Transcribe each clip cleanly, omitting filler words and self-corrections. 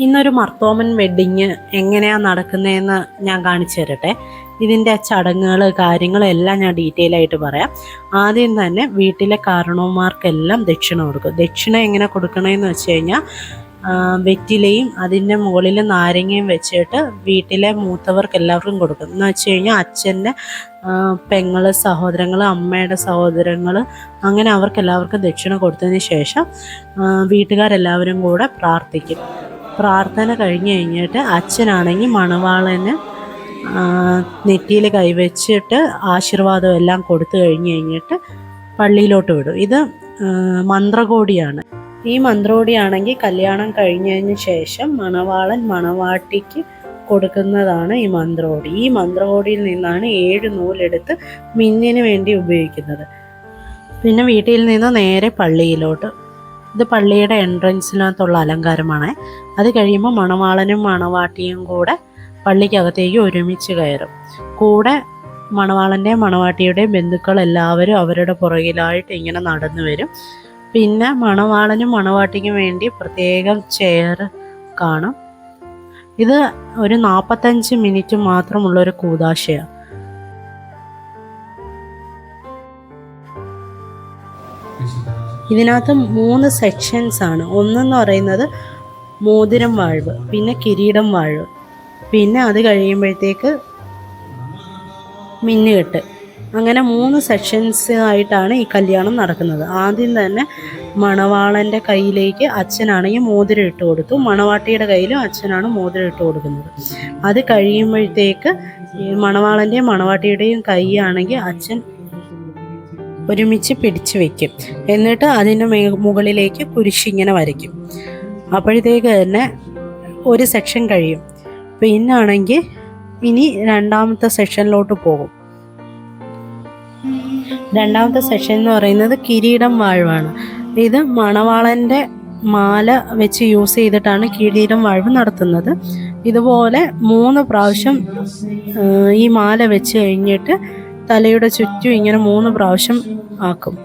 ഇന്നൊരു മർത്തോമൻ വെഡ്ഡിങ് എങ്ങനെയാണ് നടക്കുന്നതെന്ന് ഞാൻ കാണിച്ചു തരട്ടെ. ഇതിൻ്റെ ചടങ്ങുകൾ കാര്യങ്ങളെല്ലാം ഞാൻ ഡീറ്റെയിൽ ആയിട്ട് പറയാം. ആദ്യം തന്നെ വീട്ടിലെ കാരണവന്മാർക്കെല്ലാം ദക്ഷിണ കൊടുക്കും. ദക്ഷിണ എങ്ങനെ കൊടുക്കണമെന്ന് വെച്ച് കഴിഞ്ഞാൽ വെറ്റിലയും അതിൻ്റെ മുകളിൽ നാരങ്ങയും വെച്ചിട്ട് വീട്ടിലെ മൂത്തവർക്ക് എല്ലാവർക്കും കൊടുക്കും. എന്ന് വെച്ച് കഴിഞ്ഞാൽ അച്ഛൻ്റെ പെങ്ങൾ, സഹോദരങ്ങൾ, അമ്മയുടെ സഹോദരങ്ങൾ, അങ്ങനെ അവർക്കെല്ലാവർക്കും ദക്ഷിണ കൊടുത്തതിന് ശേഷം വീട്ടുകാരെല്ലാവരും കൂടെ പ്രാർത്ഥിക്കും. പ്രാർത്ഥന കഴിഞ്ഞ് കഴിഞ്ഞിട്ട് അച്ഛനാണെങ്കിൽ മണവാളന് നെറ്റിയിൽ കൈവച്ചിട്ട് ആശീർവാദം എല്ലാം കൊടുത്തു കഴിഞ്ഞിട്ട് പള്ളിയിലോട്ട് വിടും. ഇത് മന്ത്രകോടിയാണ്. ഈ മന്ത്രകോടിയാണെങ്കിൽ കല്യാണം കഴിഞ്ഞതിന് ശേഷം മണവാളൻ മണവാട്ടിക്ക് കൊടുക്കുന്നതാണ് ഈ മന്ത്രകോടി. ഈ മന്ത്രകോടിയിൽ നിന്നാണ് 7 നൂലെടുത്ത് മിന്നിന് വേണ്ടി ഉപയോഗിക്കുന്നത്. പിന്നെ വീട്ടിൽ നിന്ന് നേരെ പള്ളിയിലോട്ട്. ഇത് പള്ളിയുടെ എൻട്രൻസിനകത്തുള്ള അലങ്കാരമാണ്. അത് കഴിയുമ്പോൾ മണവാളനും മണവാട്ടിയും കൂടെ പള്ളിക്കകത്തേക്ക് ഒരുമിച്ച് കയറും. കൂടെ മണവാളൻ്റെയും മണവാട്ടിയുടെയും ബന്ധുക്കൾ എല്ലാവരും അവരുടെ പുറകിലായിട്ട് ഇങ്ങനെ നടന്നു വരും. പിന്നെ മണവാളനും മണവാട്ടിക്കും വേണ്ടി പ്രത്യേകം ചെയർ കാണും. ഇത് ഒരു 45 മിനിറ്റ് മാത്രമുള്ളൊരു കൂദാശയാണ്. ഇതിനകത്ത് 3 സെക്ഷൻസ് ആണ്. ഒന്നെന്ന് പറയുന്നത് മോതിരം വാഴ്വ്, പിന്നെ കിരീടം വാഴ്വ്, പിന്നെ അത് കഴിയുമ്പോഴത്തേക്ക് മിന്നുകെട്ട്. അങ്ങനെ 3 സെക്ഷൻസ് ആയിട്ടാണ് ഈ കല്യാണം നടക്കുന്നത്. ആദ്യം തന്നെ മണവാളൻ്റെ കയ്യിലേക്ക് അച്ഛനാണെങ്കിൽ മോതിരം ഇട്ട് കൊടുത്തു. മണവാട്ടിയുടെ കയ്യിലും അച്ഛനാണ് മോതിരം ഇട്ട് കൊടുക്കുന്നത്. അത് കഴിയുമ്പോഴത്തേക്ക് മണവാളൻ്റെയും മണവാട്ടിയുടെയും കൈയാണെങ്കിൽ അച്ഛൻ ഒരുമിച്ച് പിടിച്ചു വയ്ക്കും. എന്നിട്ട് അതിൻ്റെ മുകളിലേക്ക് കുരിശിങ്ങനെ വരയ്ക്കും. അപ്പോഴത്തേക്ക് തന്നെ ഒരു സെക്ഷൻ കഴിയും. പിന്നാണെങ്കിൽ ഇനി രണ്ടാമത്തെ സെക്ഷനിലോട്ട് പോകും. രണ്ടാമത്തെ സെക്ഷൻ എന്ന് പറയുന്നത് കിരീടം വാഴ്വാണ്. ഇത് മണവാളൻ്റെ മാല വെച്ച് യൂസ് ചെയ്തിട്ടാണ് കിരീടം വാഴ്വ് നടത്തുന്നത്. ഇതുപോലെ 3 പ്രാവശ്യം ഈ മാല വെച്ച് കഴിഞ്ഞിട്ട് തലയുടെ ചുറ്റും ഇങ്ങനെ 3 പ്രാവശ്യം ആക്കും.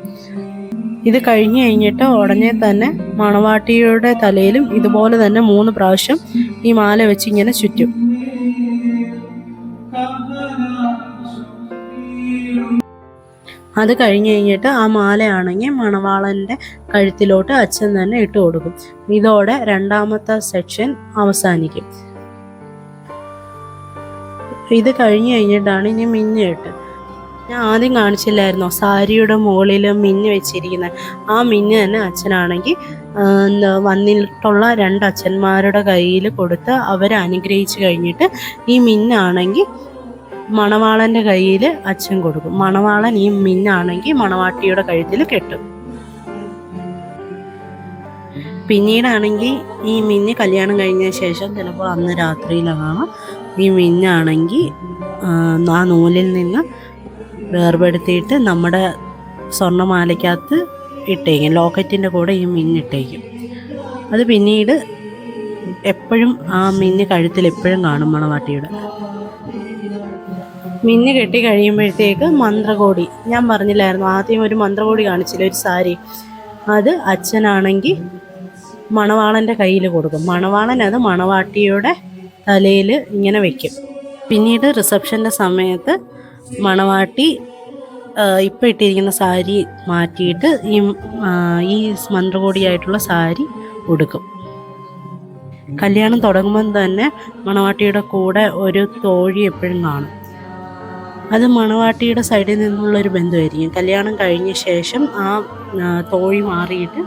ഇത് കഴിഞ്ഞ് കഴിഞ്ഞിട്ട് ഉടനെ തന്നെ മണവാട്ടിയുടെ തലയിലും ഇതുപോലെ തന്നെ 3 പ്രാവശ്യം ഈ മാല വെച്ച് ഇങ്ങനെ ചുറ്റും. അത് കഴിഞ്ഞ് കഴിഞ്ഞിട്ട് ആ മാലയാണെങ്കിൽ മണവാളൻ്റെ കഴുത്തിലോട്ട് അച്ഛൻ തന്നെ ഇട്ട് കൊടുക്കും. ഇതോടെ രണ്ടാമത്തെ സെക്ഷൻ അവസാനിക്കും. ഇത് കഴിഞ്ഞ് കഴിഞ്ഞിട്ടാണ് ഇനി മിന്നുകെട്ട്. ഞാൻ ആദ്യം കാണിച്ചില്ലായിരുന്നോ സാരിയുടെ മുകളിൽ മിന്ന് വെച്ചിരിക്കുന്നത്? ആ മിന്ന് തന്നെ അച്ഛനാണെങ്കിൽ വന്നിട്ടുള്ള 2 അച്ഛന്മാരുടെ കയ്യിൽ കൊടുത്ത് അവരെ അനുഗ്രഹിച്ച് കഴിഞ്ഞിട്ട് ഈ മിന്നാണെങ്കിൽ മണവാളൻ്റെ കയ്യിൽ അച്ഛൻ കൊടുക്കും. മണവാളൻ ഈ മിന്നാണെങ്കിൽ മണവാട്ടിയുടെ കഴുത്തിൽ കെട്ടും. പിന്നീടാണെങ്കിൽ ഈ മിന്ന് കല്യാണം കഴിഞ്ഞ ശേഷം ചിലപ്പോൾ അന്ന് രാത്രിയിലാണ് ഈ മിന്നാണെങ്കിൽ ആ നൂലിൽ നിന്ന് വേർപെടുത്തിയിട്ട് നമ്മുടെ സ്വർണ്ണമാലയ്ക്കകത്ത് ഇട്ടേക്കും. ലോക്കറ്റിൻ്റെ കൂടെ ഈ മിന്നിട്ടേക്കും. അത് പിന്നീട് എപ്പോഴും ആ മിന്ന് കഴുത്തിൽ എപ്പോഴും കാണും മണവാട്ടിയുടെ. മിന്ന് കെട്ടി കഴിയുമ്പോഴത്തേക്ക് മന്ത്രകോടി, ഞാൻ പറഞ്ഞില്ലായിരുന്നു ആദ്യം ഒരു മന്ത്രകോടി കാണിച്ചില്ല, ഒരു സാരി. അത് അച്ഛനാണെങ്കിൽ മണവാളൻ്റെ കയ്യിൽ കൊടുക്കും. മണവാളൻ അത് മണവാട്ടിയുടെ തലയിൽ ഇങ്ങനെ വെക്കും. പിന്നീട് റിസപ്ഷൻ്റെ സമയത്ത് മണവാട്ടി ഇപ്പം ഇട്ടിരിക്കുന്ന സാരി മാറ്റിയിട്ട് ഈ മന്ത്രകോടിയായിട്ടുള്ള സാരി ഉടുക്കും. കല്യാണം തുടങ്ങുമ്പം തന്നെ മണവാട്ടിയുടെ കൂടെ ഒരു തോഴി എപ്പോഴും കാണും. അത് മണവാട്ടിയുടെ സൈഡിൽ നിന്നുള്ളൊരു ബന്ധുവായിരിക്കും. കല്യാണം കഴിഞ്ഞ ശേഷം ആ തോഴി മാറിയിട്ട്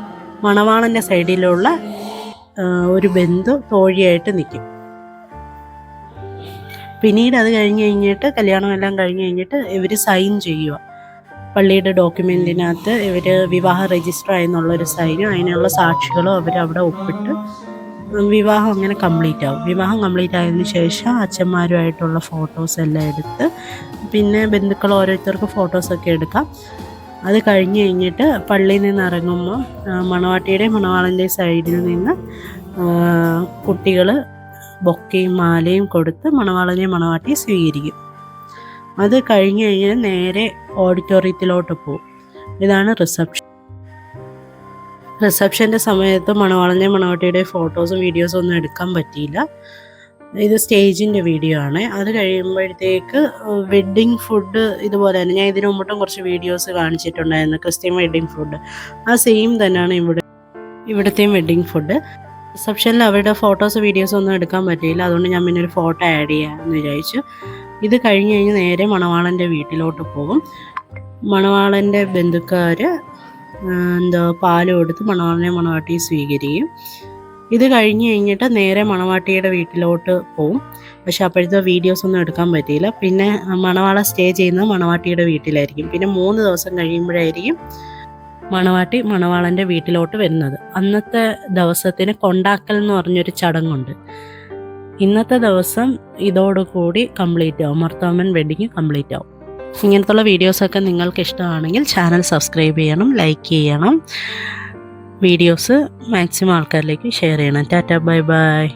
മണവാളൻ്റെ സൈഡിലുള്ള ഒരു ബന്ധു തോഴിയായിട്ട് നിൽക്കും. പിന്നീട് അത് കഴിഞ്ഞ് കഴിഞ്ഞിട്ട് കല്യാണം എല്ലാം കഴിഞ്ഞ് കഴിഞ്ഞിട്ട് ഇവർ സൈൻ ചെയ്യുക. പള്ളിയുടെ ഡോക്യുമെൻറ്റിനകത്ത് ഇവർ വിവാഹ രജിസ്റ്റർ ആയെന്നുള്ളൊരു സൈനും അതിനുള്ള സാക്ഷികളും അവരവിടെ ഒപ്പിട്ട് വിവാഹം അങ്ങനെ കംപ്ലീറ്റ് ആവും. വിവാഹം കംപ്ലീറ്റ് ആയതിനു ശേഷം അച്ഛന്മാരുമായിട്ടുള്ള ഫോട്ടോസ് എല്ലാം എടുത്ത് പിന്നെ ബന്ധുക്കൾ ഓരോരുത്തർക്ക് ഫോട്ടോസൊക്കെ എടുക്കാം. അത് കഴിഞ്ഞ് കഴിഞ്ഞിട്ട് പള്ളിയിൽ നിന്ന് ഇറങ്ങുമ്പോൾ മണവാട്ടിയുടെയും മണവാളൻ്റെയും സൈഡിൽ നിന്ന് കുട്ടികൾ ബൊക്കയും മാലയും കൊടുത്ത് മണവാളനെയും മണവാട്ടിയെ സ്വീകരിക്കും. അത് കഴിഞ്ഞ് കഴിഞ്ഞാൽ നേരെ ഓഡിറ്റോറിയത്തിലോട്ട് പോകും. ഇതാണ് റിസപ്ഷൻ. റിസപ്ഷൻ്റെ സമയത്ത് മണവാളൻ്റെ മണവാട്ടിയുടെ ഫോട്ടോസും വീഡിയോസും ഒന്നും എടുക്കാൻ പറ്റിയില്ല. ഇത് സ്റ്റേജിൻ്റെ വീഡിയോ ആണ്. അത് കഴിയുമ്പോഴത്തേക്ക് വെഡ്ഡിങ് ഫുഡ് ഇതുപോലെ തന്നെ ഞാൻ ഇതിനു മുമ്പോട്ടും കുറച്ച് വീഡിയോസ് കാണിച്ചിട്ടുണ്ടായിരുന്നു, ക്രിസ്ത്യൻ വെഡ്ഡിങ് ഫുഡ്. ആ സെയിം തന്നെയാണ് ഇവിടുത്തെയും വെഡ്ഡിങ് ഫുഡ്. റിസപ്ഷനിൽ അവരുടെ ഫോട്ടോസ് വീഡിയോസ് ഒന്നും എടുക്കാൻ പറ്റിയില്ല. അതുകൊണ്ട് ഞാൻ പിന്നെ ഒരു ഫോട്ടോ ആഡ് ചെയ്യാമെന്ന് വിചാരിച്ചു. ഇത് കഴിഞ്ഞ് നേരെ മണവാളൻ്റെ വീട്ടിലോട്ട് പോകും. മണവാളൻ്റെ ബന്ധുക്കാർ പാല് കൊടുത്ത് മണവാളനെ മണവാട്ടിയെ സ്വീകരിക്കും. ഇത് കഴിഞ്ഞിട്ട് നേരെ മണവാട്ടിയുടെ വീട്ടിലോട്ട് പോവും. പക്ഷെ അപ്പോഴത്തെ വീഡിയോസ് ഒന്നും എടുക്കാൻ പറ്റിയില്ല. പിന്നെ മണവാള സ്റ്റേ ചെയ്യുന്നത് മണവാട്ടിയുടെ വീട്ടിലായിരിക്കും. പിന്നെ 3 ദിവസം കഴിയുമ്പോഴായിരിക്കും മണവാട്ടി മണവാളൻ്റെ വീട്ടിലോട്ട് വരുന്നത്. അന്നത്തെ ദിവസത്തിന് കൊണ്ടാക്കൽ എന്ന് പറഞ്ഞൊരു ചടങ്ങുണ്ട്. ഇന്നത്തെ ദിവസം ഇതോടുകൂടി കംപ്ലീറ്റ് ആവും, മർത്തോമൻ വെഡ്ഡിങ് കംപ്ലീറ്റ് ആവും. ഇങ്ങനത്തുള്ള വീഡിയോസൊക്കെ നിങ്ങൾക്ക് ഇഷ്ടമാണെങ്കിൽ ചാനൽ സബ്സ്ക്രൈബ് ചെയ്യണം, ലൈക്ക് ചെയ്യണം, വീഡിയോസ് മാക്സിമം ആൾക്കാരിലേക്ക് ഷെയർ ചെയ്യണം. Tata, bye bye.